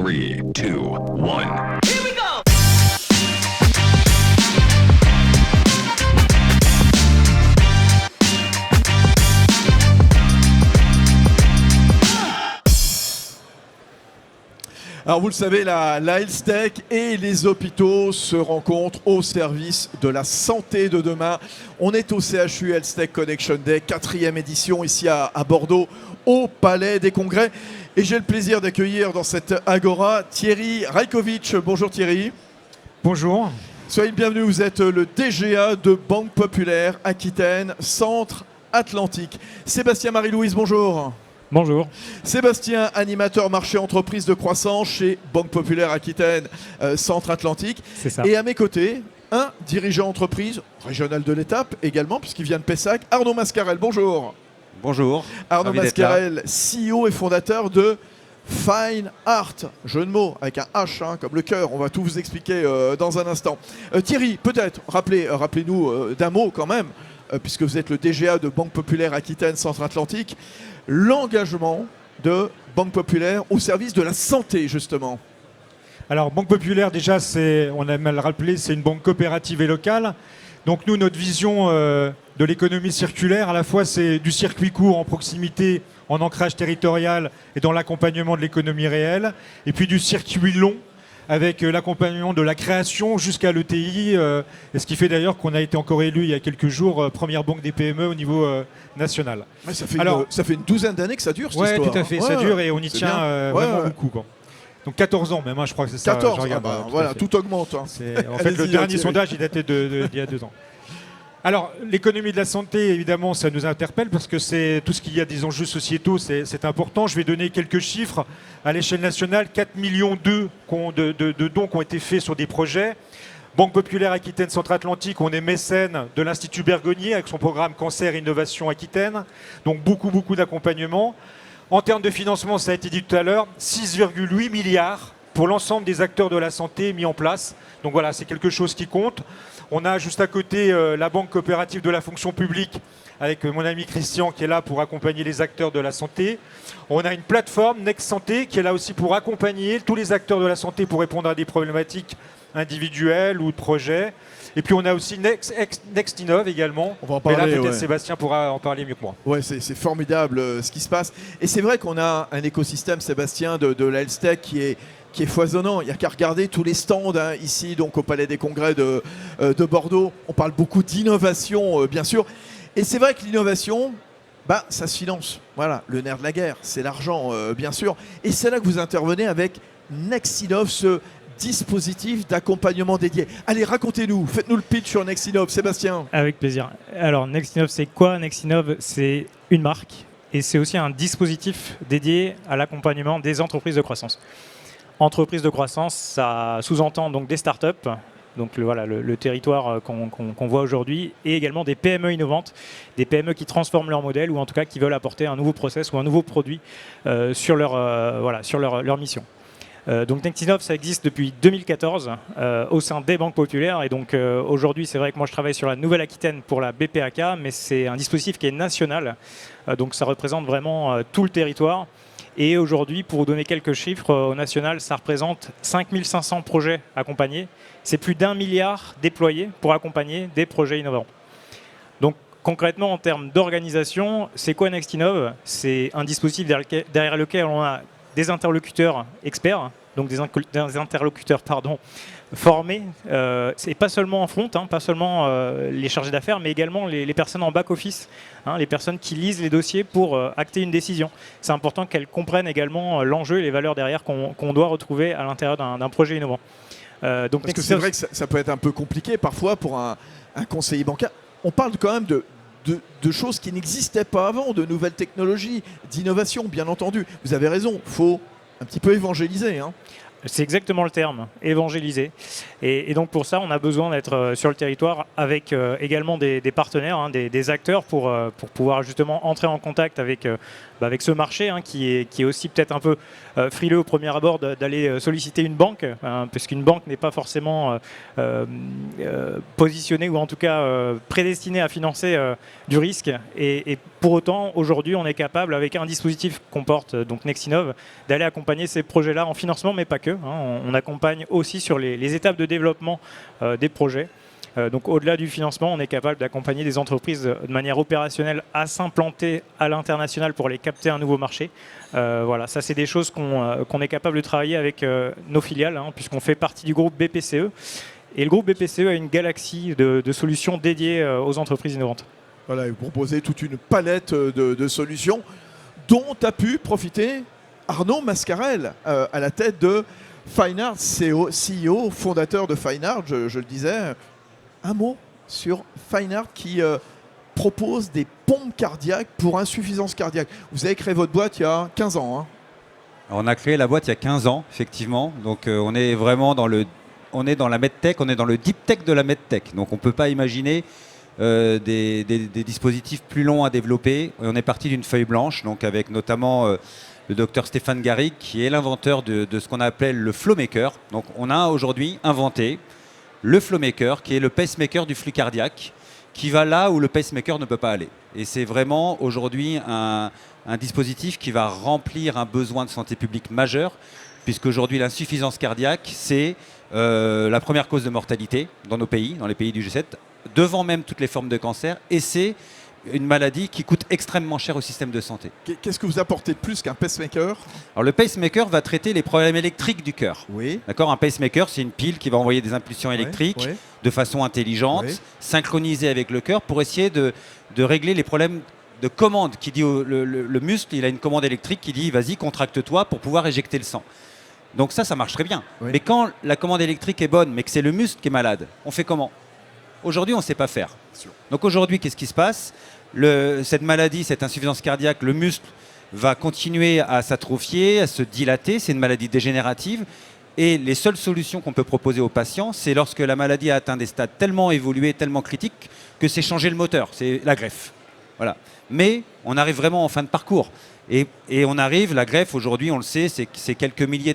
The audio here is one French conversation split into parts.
3, 2, 1. Here we go! Alors vous le savez, la Health Tech et les hôpitaux se rencontrent au service de la santé de demain. On est au CHU Health Tech Connection Day, 4e édition ici à Bordeaux, au Palais des Congrès. Et j'ai le plaisir d'accueillir dans cette agora Thierry Rajkovic. Bonjour Thierry. Bonjour. Soyez le bienvenu, vous êtes le DGA de Banque Populaire Aquitaine, Centre Atlantique. Sébastien Marie-Louise, bonjour. Bonjour. Sébastien, animateur marché entreprise de croissance chez Banque Populaire Aquitaine, Centre Atlantique. C'est ça. Et à mes côtés, un dirigeant entreprise régional de l'étape également, puisqu'il vient de Pessac, Arnaud Mascarel. Bonjour. Bonjour. Arnaud Ravi d'être là. Mascarel, CEO et fondateur de Fine Art. Jeu de mots avec un H, hein, comme le cœur. On va tout vous expliquer dans un instant. Thierry, peut-être, rappelez-nous d'un mot quand même, puisque vous êtes le DGA de Banque Populaire Aquitaine, Centre Atlantique, l'engagement de Banque Populaire au service de la santé, justement. Alors, Banque Populaire, déjà, on a mal rappelé, c'est une banque coopérative et locale. Donc nous, notre vision de l'économie circulaire, à la fois, c'est du circuit court en proximité, en ancrage territorial et dans l'accompagnement de l'économie réelle, et puis du circuit long, avec l'accompagnement de la création jusqu'à l'ETI, et ce qui fait d'ailleurs qu'on a été encore élu il y a quelques jours première banque des PME au niveau national. Ouais, ça fait une douzaine d'années que ça dure, cette Oui, histoire. tout à fait, ça dure et on y tient vraiment beaucoup, quoi. Donc 14 ans même, hein, je crois que c'est ça. 14, je regarde, voilà, tout augmente. Hein. En fait, le Allez-y, dernier Thierry. sondage, il datait d'il y a 2 ans. Alors, l'économie de la santé, évidemment, ça nous interpelle parce que c'est tout ce qu'il y a des enjeux sociétaux, c'est important. Je vais donner quelques chiffres. À l'échelle nationale, 4 millions de dons qui ont été faits sur des projets. Banque Populaire Aquitaine Centre-Atlantique, on est mécène de l'Institut Bergonié avec son programme Cancer Innovation Aquitaine. Donc beaucoup d'accompagnement. En termes de financement, ça a été dit tout à l'heure, 6,8 milliards pour l'ensemble des acteurs de la santé mis en place. Donc voilà, c'est quelque chose qui compte. On a juste à côté la banque coopérative de la fonction publique avec mon ami Christian qui est là pour accompagner les acteurs de la santé. On a une plateforme Next Santé qui est là aussi pour accompagner tous les acteurs de la santé pour répondre à des problématiques individuelles ou de projets. Et puis on a aussi Next Innov également. On va en parler, mais là peut-être ouais. Sébastien pourra en parler mieux que moi. Ouais, c'est formidable ce qui se passe. Et c'est vrai qu'on a un écosystème, Sébastien, de la Health Tech qui est foisonnant. Il n'y a qu'à regarder tous les stands hein, ici, donc au Palais des Congrès de Bordeaux. On parle beaucoup d'innovation, bien sûr. Et c'est vrai que l'innovation, ça se finance. Voilà, le nerf de la guerre, c'est l'argent, bien sûr. Et c'est là que vous intervenez avec Nextinov, ce dispositif d'accompagnement dédié. Allez, racontez-nous, faites-nous le pitch sur Nextinov, Sébastien. Avec plaisir. Alors, Nextinov, c'est quoi? Nextinov, c'est une marque et c'est aussi un dispositif dédié à l'accompagnement des entreprises de croissance. Entreprises de croissance, ça sous-entend donc des startups, donc le territoire qu'on voit aujourd'hui, et également des PME innovantes, des PME qui transforment leur modèle ou en tout cas qui veulent apporter un nouveau process ou un nouveau produit sur leur mission. Donc Nextinov, ça existe depuis 2014 au sein des banques populaires et donc aujourd'hui c'est vrai que moi je travaille sur la Nouvelle-Aquitaine pour la BPAK, mais c'est un dispositif qui est national, donc ça représente vraiment tout le territoire. Et aujourd'hui, pour vous donner quelques chiffres, au national, ça représente 5500 projets accompagnés. C'est plus d'1 milliard déployés pour accompagner des projets innovants. Donc concrètement, en termes d'organisation, c'est quoi Nextinov? C'est un dispositif derrière lequel on a des interlocuteurs experts, donc des interlocuteurs formés, et pas seulement en front, pas seulement les chargés d'affaires, mais également les personnes en back-office, les personnes qui lisent les dossiers pour acter une décision. C'est important qu'elles comprennent également l'enjeu et les valeurs derrière qu'on doit retrouver à l'intérieur d'un projet innovant. Donc Parce que c'est vrai que ça peut être un peu compliqué parfois pour un conseiller bancaire. On parle quand même de choses qui n'existaient pas avant, de nouvelles technologies, d'innovation, bien entendu. Vous avez raison, il faut un petit peu évangéliser. Hein. C'est exactement le terme, évangéliser. Et donc pour ça, on a besoin d'être sur le territoire avec également des partenaires, hein, des acteurs pour pouvoir justement entrer en contact avec ce marché hein, qui est aussi peut-être un peu frileux au premier abord d'aller solliciter une banque, hein, puisqu'une banque n'est pas forcément positionnée ou en tout cas prédestinée à financer du risque. Et pour autant, aujourd'hui, on est capable, avec un dispositif qu'on porte, donc Nexinov, d'aller accompagner ces projets-là en financement, mais pas que. Hein. On accompagne aussi sur les étapes de développement des projets. Donc au-delà du financement, on est capable d'accompagner des entreprises de manière opérationnelle à s'implanter à l'international pour les capter un nouveau marché. Voilà, ça c'est des choses qu'on est capable de travailler avec nos filiales, hein, puisqu'on fait partie du groupe BPCE. Et le groupe BPCE a une galaxie de solutions dédiées aux entreprises innovantes. Voilà, vous proposez toute une palette de solutions dont a pu profiter Arnaud Mascarel à la tête de Fine Art, CEO, fondateur de Fine Art, je le disais. Un mot sur Fine Art qui propose des pompes cardiaques pour insuffisance cardiaque. Vous avez créé votre boîte il y a 15 ans. Hein. Alors, on a créé la boîte il y a 15 ans, effectivement. Donc on est vraiment dans la medtech, on est dans le deep tech de la medtech. Donc on ne peut pas imaginer des dispositifs plus longs à développer. On est parti d'une feuille blanche, donc avec notamment le docteur Stéphane Garrigue, qui est l'inventeur de ce qu'on appelle le flowmaker. Donc on a aujourd'hui inventé le flowmaker, qui est le pacemaker du flux cardiaque, qui va là où le pacemaker ne peut pas aller. Et c'est vraiment aujourd'hui un dispositif qui va remplir un besoin de santé publique majeur, puisqu'aujourd'hui l'insuffisance cardiaque, c'est la première cause de mortalité dans nos pays, dans les pays du G7, devant même toutes les formes de cancer, et c'est une maladie qui coûte extrêmement cher au système de santé. Qu'est-ce que vous apportez de plus qu'un pacemaker ? Alors le pacemaker va traiter les problèmes électriques du cœur. Oui. D'accord, un pacemaker, c'est une pile qui va envoyer des impulsions électriques oui. de façon intelligente, synchronisée avec le cœur pour essayer de régler les problèmes de commande. Qui dit le muscle, il a une commande électrique qui dit vas-y, contracte-toi pour pouvoir éjecter le sang. Donc ça marche très bien. Oui. Mais quand la commande électrique est bonne, mais que c'est le muscle qui est malade, on fait comment ? Aujourd'hui, on ne sait pas faire. Donc aujourd'hui, qu'est-ce qui se passe ? Cette maladie, cette insuffisance cardiaque, le muscle va continuer à s'atrophier, à se dilater. C'est une maladie dégénérative. Et les seules solutions qu'on peut proposer aux patients, c'est lorsque la maladie a atteint des stades tellement évolués, tellement critiques, que c'est changer le moteur, c'est la greffe. Voilà. Mais on arrive vraiment en fin de parcours. Et on arrive, la greffe aujourd'hui, on le sait, c'est quelques milliers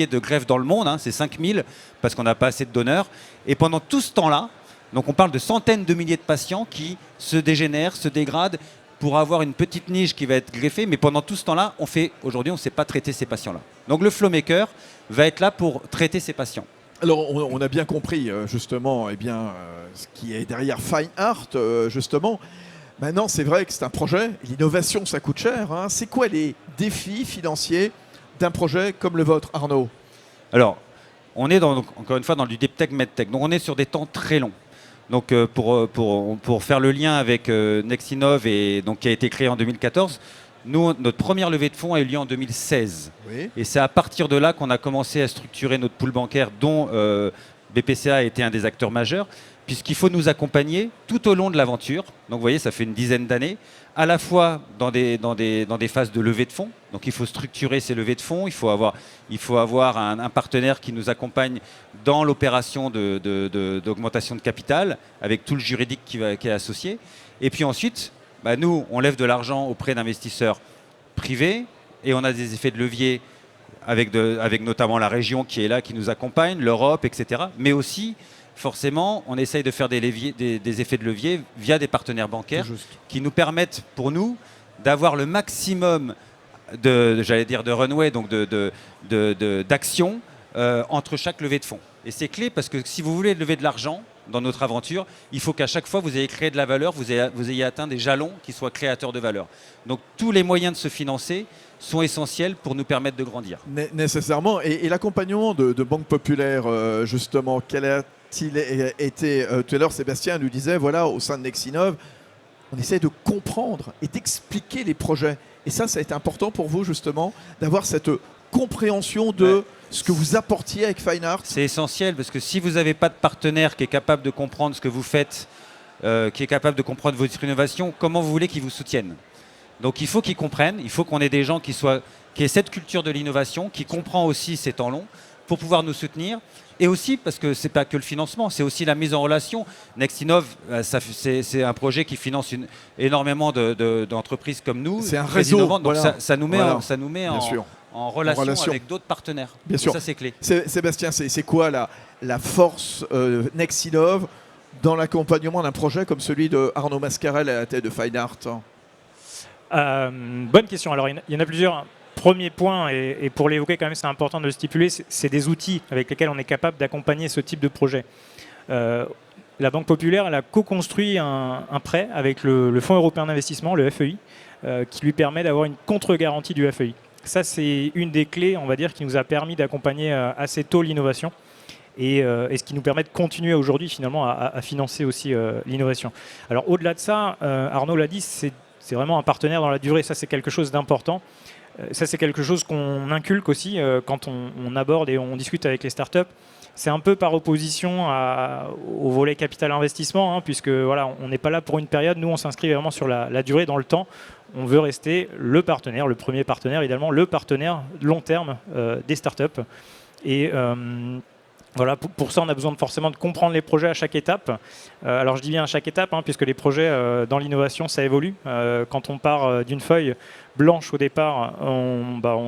de greffes dans le monde, hein, c'est 5000, parce qu'on n'a pas assez de donneurs. Et pendant tout ce temps-là, donc on parle de centaines de milliers de patients qui se dégénèrent, se dégradent pour avoir une petite niche qui va être greffée. Mais pendant tout ce temps-là, aujourd'hui, on ne sait pas traiter ces patients-là. Donc le flowmaker va être là pour traiter ces patients. Alors on a bien compris justement ce qui est derrière Fine Art justement. Maintenant c'est vrai que c'est un projet, l'innovation ça coûte cher. Hein. C'est quoi les défis financiers d'un projet comme le vôtre, Arnaud ? Alors on est encore une fois dans du deep tech, medtech. Donc on est sur des temps très longs. Donc pour faire le lien avec Nexinov donc qui a été créé en 2014, notre première levée de fonds a eu lieu en 2016. Oui. Et c'est à partir de là qu'on a commencé à structurer notre pool bancaire dont BPCA a été un des acteurs majeurs, puisqu'il faut nous accompagner tout au long de l'aventure. Donc vous voyez, ça fait une dizaine d'années, à la fois dans des phases de levée de fonds. Donc il faut structurer ces levées de fonds, il faut avoir un partenaire qui nous accompagne dans l'opération d'augmentation de capital, avec tout le juridique qui est associé. Et puis ensuite, nous, on lève de l'argent auprès d'investisseurs privés et on a des effets de levier avec notamment la région qui est là, qui nous accompagne, l'Europe, etc. Mais aussi, forcément, on essaye de faire des effets de levier via des partenaires bancaires qui nous permettent, pour nous, d'avoir le maximum de runway, donc d'action entre chaque levée de fonds. Et c'est clé parce que si vous voulez lever de l'argent dans notre aventure, il faut qu'à chaque fois vous ayez créé de la valeur, vous ayez atteint des jalons qui soient créateurs de valeur. Donc tous les moyens de se financer sont essentiels pour nous permettre de grandir. Nécessairement. Et l'accompagnement de Banque Populaire, justement, quel a-t-il été tout à l'heure, Sébastien nous disait, voilà, au sein de Nexinov, on essaie de comprendre et d'expliquer les projets. Et ça a été important pour vous, justement, d'avoir cette compréhension de ce que vous apportiez avec Fine Art. C'est essentiel parce que si vous n'avez pas de partenaire qui est capable de comprendre ce que vous faites, qui est capable de comprendre votre innovation, comment vous voulez qu'ils vous soutiennent ? Donc il faut qu'ils comprennent, il faut qu'on ait des gens qui aient cette culture de l'innovation, qui comprend aussi ces temps longs pour pouvoir nous soutenir. Et aussi, parce que ce n'est pas que le financement, c'est aussi la mise en relation. Nextinov, c'est un projet qui finance énormément d'entreprises comme nous. C'est un très réseau. innovantes. Donc Voilà. ça nous met, Voilà. ça nous met Bien sûr. en relation relation. avec d'autres partenaires. Bien Et sûr. ça, c'est clé. Sébastien, c'est quoi la force Nextinov dans l'accompagnement d'un projet comme celui de Arnaud Mascarel à la tête de Fine Art? Bonne question. Alors, il y en a plusieurs. Premier point, et pour l'évoquer quand même, c'est important de le stipuler, c'est des outils avec lesquels on est capable d'accompagner ce type de projet. La Banque Populaire, elle a co-construit un prêt avec le Fonds européen d'investissement, le FEI, qui lui permet d'avoir une contre-garantie du FEI. Ça, c'est une des clés, on va dire, qui nous a permis d'accompagner assez tôt l'innovation et ce qui nous permet de continuer aujourd'hui, finalement, à financer aussi l'innovation. Alors, au-delà de ça, Arnaud l'a dit, c'est vraiment un partenaire dans la durée. Ça, c'est quelque chose d'important. Ça, c'est quelque chose qu'on inculque aussi quand on aborde et on discute avec les startups. C'est un peu par opposition au volet capital investissement, hein, puisque voilà, on n'est pas là pour une période. Nous, on s'inscrit vraiment sur la durée, dans le temps. On veut rester le partenaire, le premier partenaire, évidemment, le partenaire long terme des startups. Et voilà, pour ça, on a besoin forcément de comprendre les projets à chaque étape. Alors, je dis bien à chaque étape, hein, puisque les projets dans l'innovation, ça évolue. Quand on part d'une feuille blanche au départ,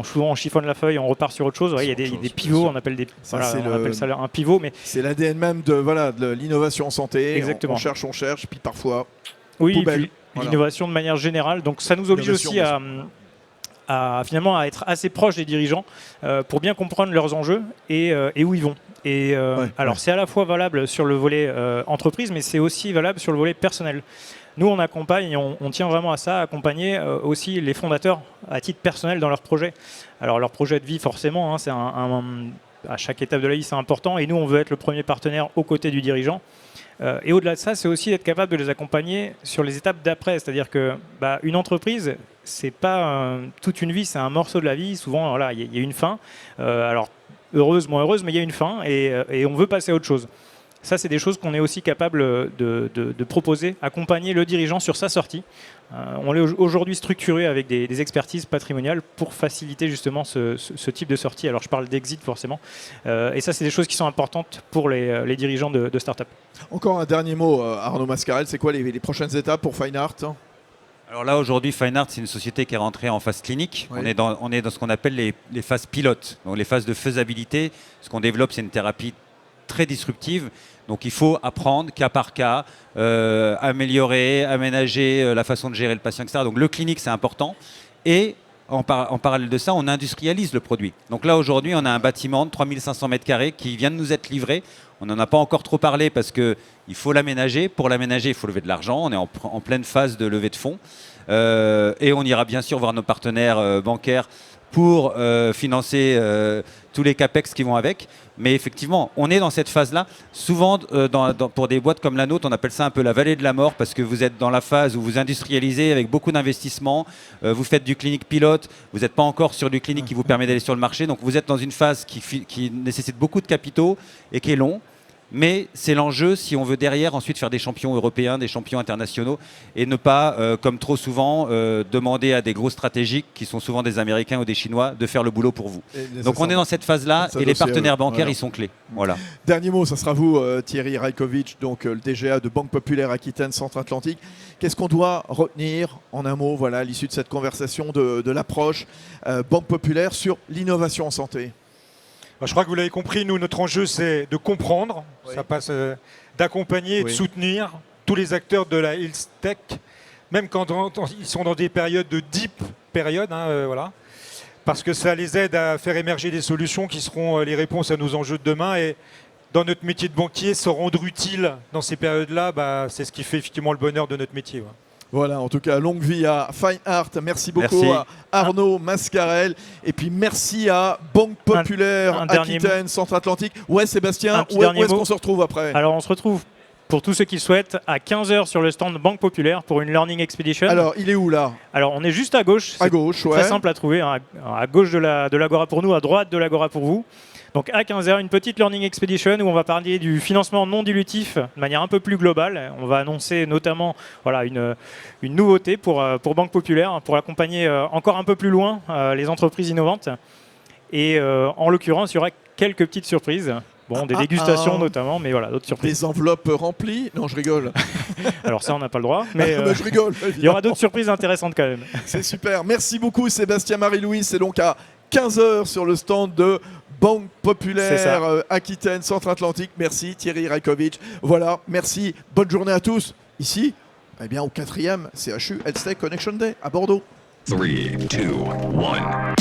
souvent on chiffonne la feuille, on repart sur autre chose. Ouais, il y a des pivots, on appelle ça un pivot. Mais c'est l'ADN même de l'innovation en santé. Exactement. On cherche, puis parfois oui, poubelle. Puis, l'innovation de manière générale. Donc, ça nous oblige aussi finalement à être assez proche des dirigeants pour bien comprendre leurs enjeux et où ils vont. C'est à la fois valable sur le volet entreprise, mais c'est aussi valable sur le volet personnel. Nous, on accompagne, on tient vraiment à ça, accompagner aussi les fondateurs à titre personnel dans leurs projets. Alors, leur projet de vie, forcément, hein, à chaque étape de la vie, c'est important. Et nous, on veut être le premier partenaire aux côtés du dirigeant. Et au-delà de ça, c'est aussi d'être capable de les accompagner sur les étapes d'après. C'est-à-dire que une entreprise, c'est pas toute une vie, c'est un morceau de la vie. Souvent, voilà, il y a une fin. Alors, heureuse, moins heureuse, mais il y a une fin et on veut passer à autre chose. Ça, c'est des choses qu'on est aussi capable de proposer, accompagner le dirigeant sur sa sortie. On est aujourd'hui structuré avec des expertises patrimoniales pour faciliter justement ce type de sortie. Alors, je parle d'exit forcément. Et ça, c'est des choses qui sont importantes pour les dirigeants de start-up. Encore un dernier mot, Arnaud Mascarel, c'est quoi les prochaines étapes pour Fine Art? Alors là, aujourd'hui, Fine Art, c'est une société qui est rentrée en phase clinique. Oui. On est dans ce qu'on appelle les phases pilotes, donc les phases de faisabilité. Ce qu'on développe, c'est une thérapie très disruptive. Donc il faut apprendre cas par cas, améliorer, aménager la façon de gérer le patient, etc. Donc le clinique, c'est important. Et en parallèle de ça, on industrialise le produit. Donc là, aujourd'hui, on a un bâtiment de 3500 m² qui vient de nous être livré. On n'en a pas encore trop parlé parce qu'il faut l'aménager. Pour l'aménager, il faut lever de l'argent. On est en pleine phase de levée de fonds. Et on ira bien sûr voir nos partenaires bancaires pour financer tous les capex qui vont avec. Mais effectivement, on est dans cette phase-là. Souvent, pour des boîtes comme la nôtre, on appelle ça un peu la vallée de la mort parce que vous êtes dans la phase où vous industrialisez avec beaucoup d'investissements. Vous faites du clinique pilote. Vous n'êtes pas encore sur du clinique qui vous permet d'aller sur le marché. Donc, vous êtes dans une phase qui nécessite beaucoup de capitaux et qui est long. Mais c'est l'enjeu si on veut derrière ensuite faire des champions européens, des champions internationaux et ne pas, comme trop souvent, demander à des gros stratégiques qui sont souvent des Américains ou des Chinois de faire le boulot pour vous. Donc on est dans cette phase-là et les partenaires bancaires, ils sont clés. Voilà. Dernier mot, ça sera vous, Thierry Rajkovic, donc le DGA de Banque Populaire Aquitaine Centre-Atlantique. Qu'est-ce qu'on doit retenir en un mot, voilà, à l'issue de cette conversation de l'approche Banque Populaire sur l'innovation en santé? Je crois que vous l'avez compris, nous, notre enjeu, c'est de comprendre, ça passe d'accompagner et de soutenir tous les acteurs de la health tech, même quand ils sont dans des périodes de deep périodes, voilà, parce que ça les aide à faire émerger des solutions qui seront les réponses à nos enjeux de demain. Et dans notre métier de banquier, se rendre utile dans ces périodes-là, c'est ce qui fait effectivement le bonheur de notre métier. Voilà, en tout cas, longue vie à Fine Art. Merci beaucoup à Arnaud Mascarel. Et puis merci à Banque Populaire Aquitaine Centre-Atlantique. Ouais, Sébastien, où est-ce qu'on se retrouve après? Alors, on se retrouve, pour tous ceux qui le souhaitent, à 15h sur le stand Banque Populaire pour une Learning Expedition. Alors, il est où là? Alors, on est juste à gauche. À gauche, ouais. Très simple à trouver. À gauche de l'Agora pour nous, à droite de l'Agora pour vous. Donc à 15h, une petite Learning Expedition où on va parler du financement non dilutif de manière un peu plus globale. On va annoncer notamment une nouveauté pour Banque Populaire, pour accompagner encore un peu plus loin les entreprises innovantes. Et en l'occurrence, il y aura quelques petites surprises. Bon, des dégustations notamment, mais voilà, d'autres surprises. Des enveloppes remplies? Non, je rigole. Alors ça, on n'a pas le droit, mais Je rigole. il y aura d'autres surprises intéressantes quand même. C'est super. Merci beaucoup Sébastien Marie-Louis. C'est donc à 15h sur le stand de Banque Populaire Aquitaine Centre-Atlantique. Merci Thierry Rajkovic. Voilà, merci. Bonne journée à tous. Ici, eh bien, au 4e CHU Health Tech Connection Day à Bordeaux. 3, 2, 1.